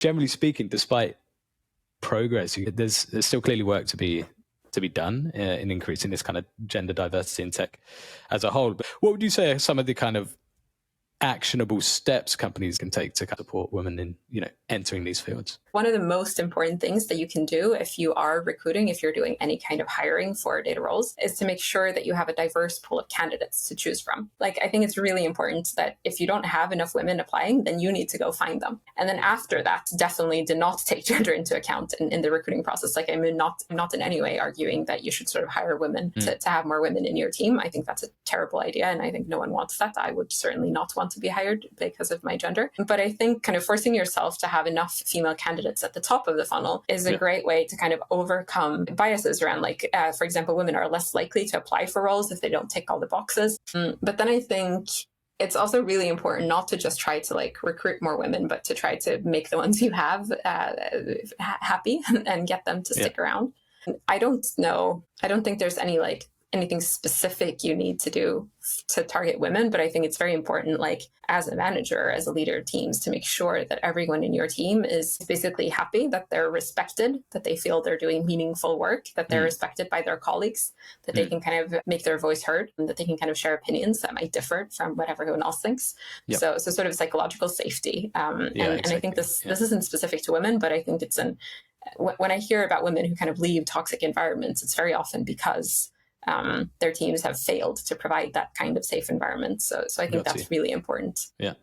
generally speaking, despite progress, there's still clearly work to be done in increasing this kind of gender diversity in tech as a whole. But what would you say are some of the kind of actionable steps companies can take to support women in, entering these fields? One of the most important things that you can do if you are recruiting, if you're doing any kind of hiring for data roles, is to make sure that you have a diverse pool of candidates to choose from. I think it's really important that if you don't have enough women applying, then you need to go find them. And then after that, definitely do not take gender into account in the recruiting process. I'm not in any way arguing that you should sort of hire women to have more women in your team. I think that's a terrible idea, and I think no one wants that. I would certainly not want to be hired because of my gender. But I think kind of forcing yourself to have enough female candidates at the top of the funnel is a great way to kind of overcome biases around, for example, women are less likely to apply for roles if they don't tick all the boxes. But then I think it's also really important not to just try to recruit more women, but to try to make the ones you have happy and get them to stick around. I don't think there's anything specific you need to do to target women, but I think it's very important, as a manager, as a leader of teams, to make sure that everyone in your team is basically happy, that they're respected, that they feel they're doing meaningful work, that they're respected by their colleagues, that they can kind of make their voice heard, and that they can kind of share opinions that might differ from what everyone else thinks. So sort of psychological safety. Exactly. And I think this isn't specific to women, but I think it's when I hear about women who kind of leave toxic environments, it's very often because their teams have failed to provide that kind of safe environment. So I think that's really important. Yeah.